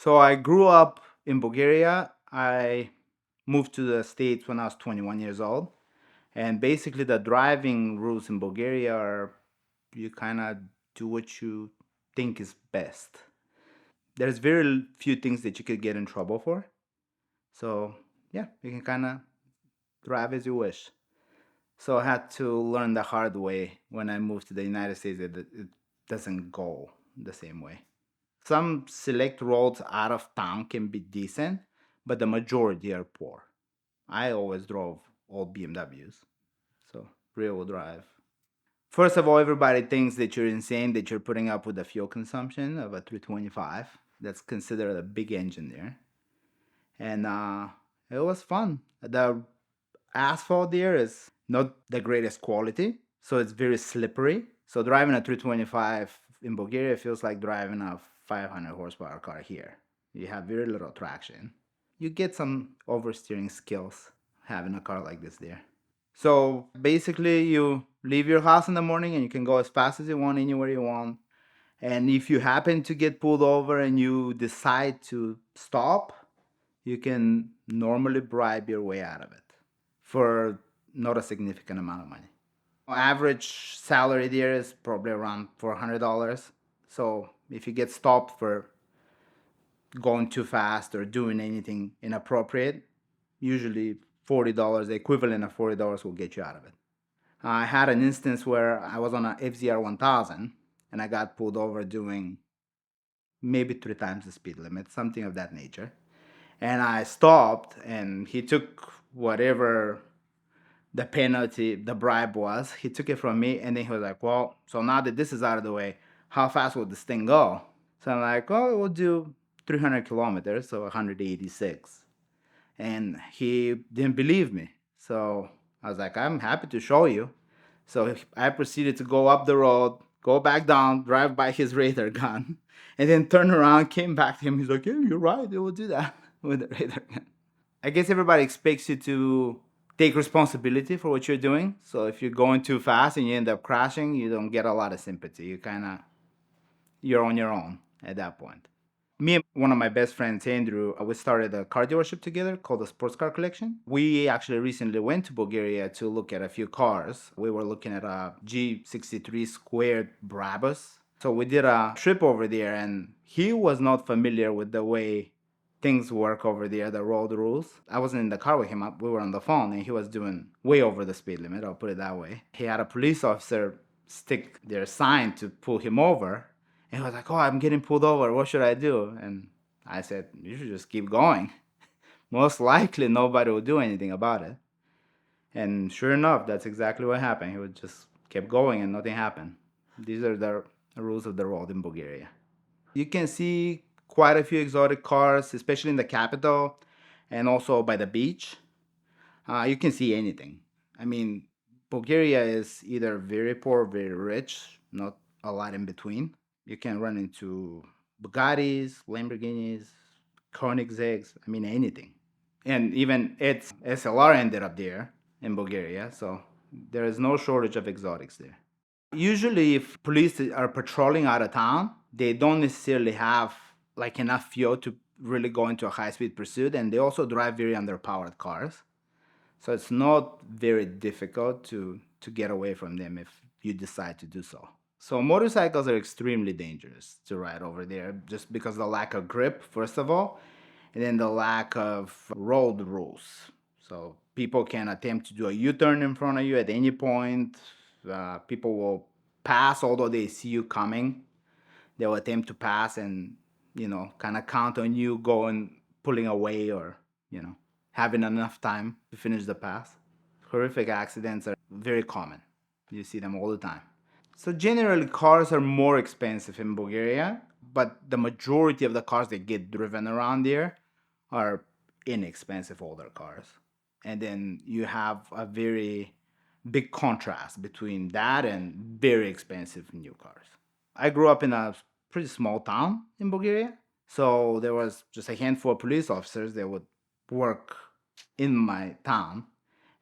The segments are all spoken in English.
So I grew up in Bulgaria. I moved to the States when I was 21 years old. And basically, the driving rules in Bulgaria are you kind of do what you think is best. There's very few things that you could get in trouble for. So, yeah, you can kind of drive as you wish. So I had to learn the hard way when I moved to the United States that it doesn't go the same way. Some select roads out of town can be decent, but the majority are poor. I always drove old BMWs, so rear wheel drive. First of all, everybody thinks that you're insane that you're putting up with the fuel consumption of a 325. That's considered a big engine there. And it was fun. The asphalt there is not the greatest quality, so it's very slippery. So driving a 325 in Bulgaria feels like driving a 500 horsepower car here. You have very little traction. You get some oversteering skills having a car like this there. So basically, you leave your house in the morning and you can go as fast as you want, anywhere you want. And if you happen to get pulled over and you decide to stop, you can normally bribe your way out of it for not a significant amount of money. Average salary there is probably around $400. So if you get stopped for going too fast or doing anything inappropriate, usually $40, the equivalent of $40 will get you out of it. I had an instance where I was on a FZR 1000 and I got pulled over doing maybe 3 times the speed limit, something of that nature. And I stopped and he took whatever the penalty, the bribe was. He took it from me and then he was like, well, so now that this is out of the way, how fast will this thing go? So I'm like, oh, we'll do 300 kilometers, so 186. And he didn't believe me. So I was like, I'm happy to show you. So I proceeded to go up the road, go back down, drive by his radar gun, and then turn around, came back to him. He's like, yeah, you're right. They will do that with the radar gun. I guess everybody expects you to take responsibility for what you're doing. So if you're going too fast and you end up crashing, you don't get a lot of sympathy. You're on your own at that point. Me and one of my best friends, Andrew, we started a car dealership together called the Sports Car Collection. We actually recently went to Bulgaria to look at a few cars. We were looking at a G63 squared Brabus. So we did a trip over there, and he was not familiar with the way things work over there, the road rules. I wasn't in the car with him. We were on the phone, and he was doing way over the speed limit. I'll put it that way. He had a police officer stick their sign to pull him over, and he was like, oh, I'm getting pulled over. What should I do? And I said, you should just keep going. Most likely nobody will do anything about it. And sure enough, that's exactly what happened. He would just kept going and nothing happened. These are the rules of the road in Bulgaria. You can see quite a few exotic cars, especially in the capital and also by the beach. You can see anything. I mean, Bulgaria is either very poor or very rich, not a lot in between. You can run into Bugattis, Lamborghinis, Koenigseggs, I mean, anything. And even its SLR ended up there in Bulgaria, so there is no shortage of exotics there. Usually, if police are patrolling out of town, they don't necessarily have like enough fuel to really go into a high-speed pursuit, and they also drive very underpowered cars. So it's not very difficult to get away from them if you decide to do so. So motorcycles are extremely dangerous to ride over there just because of the lack of grip, first of all, and then the lack of road rules. So people can attempt to do a U-turn in front of you at any point. People will pass although they see you coming. They will attempt to pass and, kind of count on you going, pulling away or, having enough time to finish the pass. Horrific accidents are very common. You see them all the time. So generally, cars are more expensive in Bulgaria, but the majority of the cars that get driven around there are inexpensive older cars. And then you have a very big contrast between that and very expensive new cars. I grew up in a pretty small town in Bulgaria, so there was just a handful of police officers that would work in my town,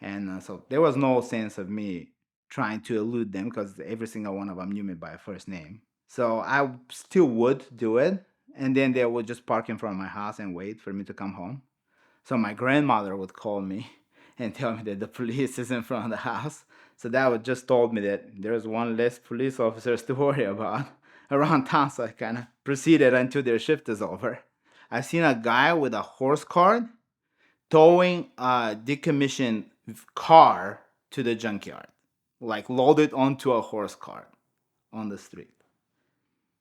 and so there was no sense of me trying to elude them because every single one of them knew me by first name. So I still would do it, and then they would just park in front of my house and wait for me to come home. So my grandmother would call me and tell me that the police is in front of the house. So that would just told me that there's one less police officers to worry about around town. So I kind of proceeded until their shift is over. I seen a guy with a horse cart towing a decommissioned car to the junkyard, like loaded onto a horse cart on the street.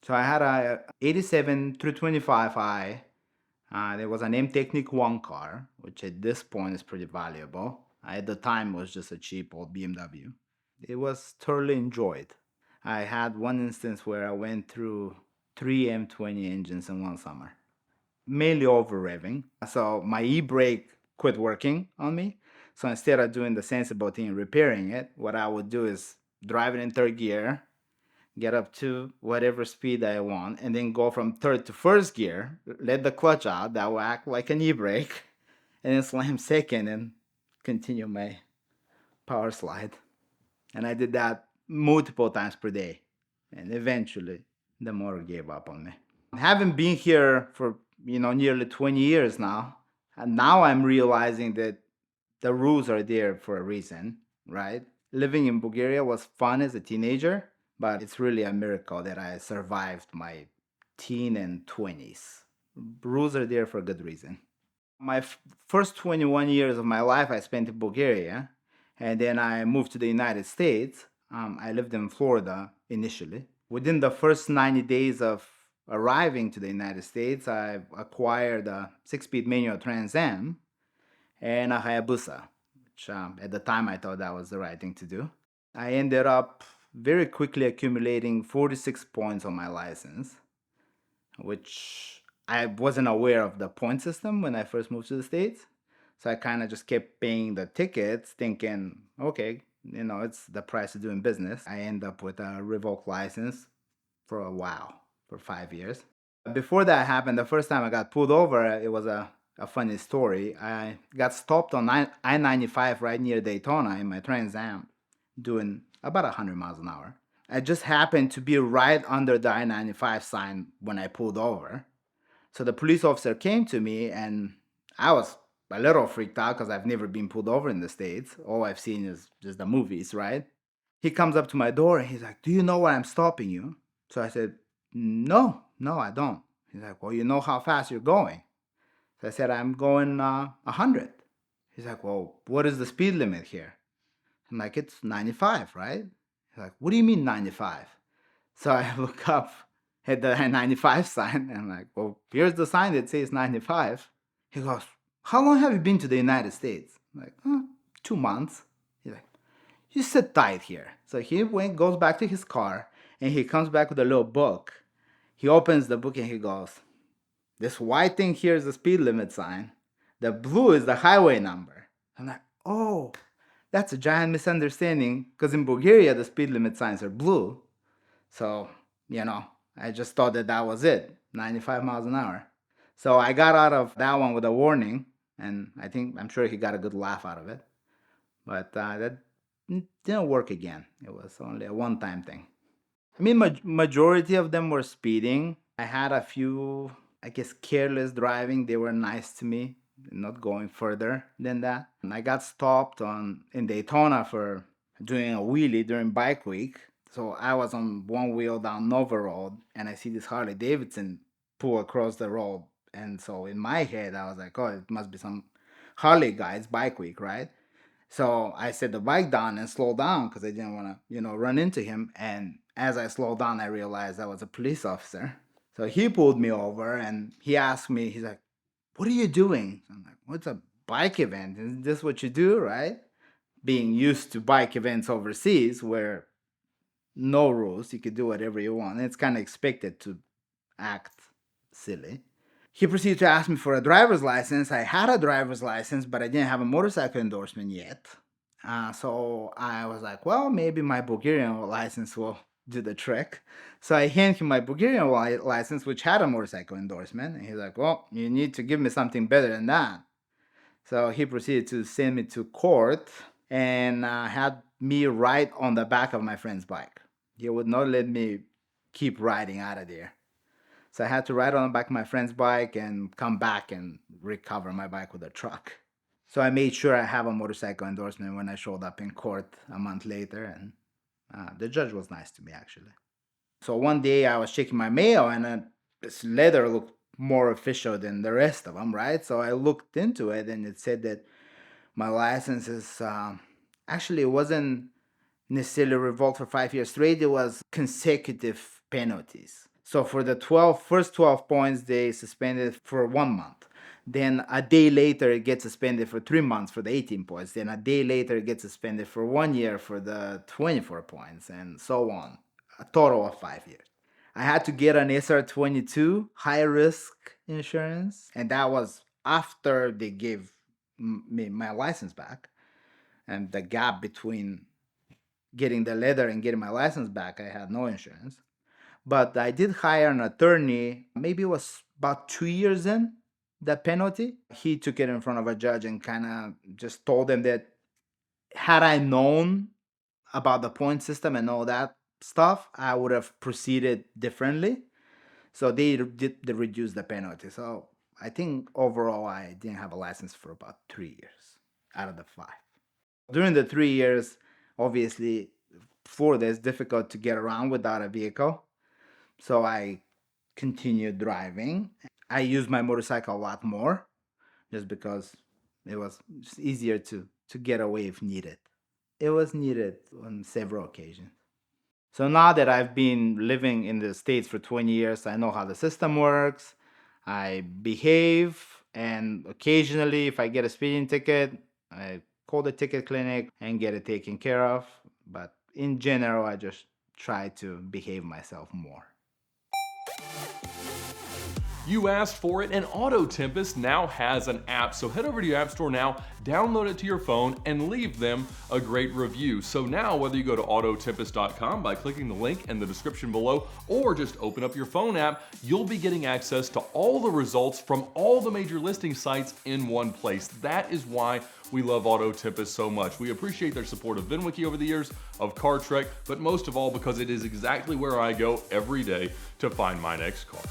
So I had a 87 through 25i. There was an M-Technic 1 car, which at this point is pretty valuable. At the time, it was just a cheap old BMW. It was thoroughly enjoyed. I had one instance where I went through 3 M20 engines in one summer, mainly over revving. So my e-brake quit working on me. So instead of doing the sensible thing and repairing it, what I would do is drive it in third gear, get up to whatever speed I want, and then go from third to first gear, let the clutch out, that will act like an e-brake, and then slam second and continue my power slide. And I did that multiple times per day. And eventually, the motor gave up on me. Having been here for, nearly 20 years now, and now I'm realizing that the rules are there for a reason, right? Living in Bulgaria was fun as a teenager, but it's really a miracle that I survived my teen and 20s. Rules are there for a good reason. My first 21 years of my life I spent in Bulgaria, and then I moved to the United States. I lived in Florida initially. Within the first 90 days of arriving to the United States, I acquired a 6-speed manual Trans Am and a Hayabusa, which at the time I thought that was the right thing to do. I ended up very quickly accumulating 46 points on my license, which I wasn't aware of the point system when I first moved to the States. So I kind of just kept paying the tickets thinking, okay, it's the price of doing business. I end up with a revoked license for a while, for 5 years. Before that happened, the first time I got pulled over, it was a funny story. I got stopped on I-95 right near Daytona in my Trans Am doing about 100 miles an hour. I just happened to be right under the I-95 sign when I pulled over. So the police officer came to me and I was a little freaked out because I've never been pulled over in the States. All I've seen is just the movies, right? He comes up to my door and he's like, "Do you know why I'm stopping you?" So I said, No, I don't. He's like, "Well, you know how fast you're going?" So I said, "I'm going 100. He's like, "Well, what is the speed limit here?" I'm like, "It's 95, right?" He's like, "What do you mean 95? So I look up at the 95 sign and I'm like, "Well, here's the sign that says 95. He goes, "How long have you been to the United States?" I'm like, 2 months. He's like, "You sit tight here." So he goes back to his car and he comes back with a little book. He opens the book and he goes, "This white thing here is the speed limit sign. The blue is the highway number." I'm like, "Oh, that's a giant misunderstanding because in Bulgaria, the speed limit signs are blue." So, I just thought that was it, 95 miles an hour. So I got out of that one with a warning, and I'm sure he got a good laugh out of it. But that didn't work again. It was only a one-time thing. I mean, majority of them were speeding. I had a few, I guess, careless driving. They were nice to me, not going further than that. And I got stopped in Daytona for doing a wheelie during bike week. So I was on one wheel down Nova Road, and I see this Harley Davidson pull across the road. And so in my head, I was like, "Oh, it must be some Harley guy's bike week, right?" So I set the bike down and slowed down because I didn't want to, run into him. And as I slowed down, I realized I was a police officer. So he pulled me over and he asked me, he's like, "What are you doing?" I'm like, "What's a bike event? Isn't this what you do, right?" Being used to bike events overseas where no rules, you could do whatever you want. It's kind of expected to act silly. He proceeded to ask me for a driver's license. I had a driver's license, but I didn't have a motorcycle endorsement yet. So I was like, well, maybe my Bulgarian license will do the trick. So I handed him my Bulgarian license, which had a motorcycle endorsement. And he's like, well, you need to give me something better than that. So he proceeded to send me to court and had me ride on the back of my friend's bike. He would not let me keep riding out of there. So I had to ride on the back of my friend's bike and come back and recover my bike with a truck. So I made sure I have a motorcycle endorsement when I showed up in court a month later, and the judge was nice to me, actually. So one day I was checking my mail, and this letter looked more official than the rest of them, right? So I looked into it, and it said that my license is actually, it wasn't necessarily revoked for 5 years straight. It was consecutive penalties. So for the first 12 points, they suspended for 1 month. Then a day later, it gets suspended for 3 months for the 18 points. Then a day later, it gets suspended for 1 year for the 24 points, and so on. A total of 5 years. I had to get an SR22 high risk insurance, and that was after they gave me my license back. And the gap between getting the letter and getting my license back, I had no insurance. But I did hire an attorney, maybe it was about 2 years in the penalty. He took it in front of a judge and kind of just told them that had I known about the point system and all that stuff, I would have proceeded differently. So they did reduce the penalty. So I think overall I didn't have a license for about 3 years out of the 5. During the 3 years, obviously, Florida is difficult to get around without a vehicle. So I continued driving. I used my motorcycle a lot more just because it was just easier to get away if needed. It was needed on several occasions. So now that I've been living in the States for 20 years, I know how the system works. I behave, and occasionally, if I get a speeding ticket, I call the ticket clinic and get it taken care of. But in general, I just try to behave myself more. You asked for it, and Auto Tempest now has an app. So head over to your app store now, download it to your phone, and leave them a great review. So now, whether you go to autotempest.com by clicking the link in the description below, or just open up your phone app, you'll be getting access to all the results from all the major listing sites in one place. That is why we love Auto Tempest so much. We appreciate their support of VINwiki over the years, of Car Trek, but most of all because it is exactly where I go every day to find my next car.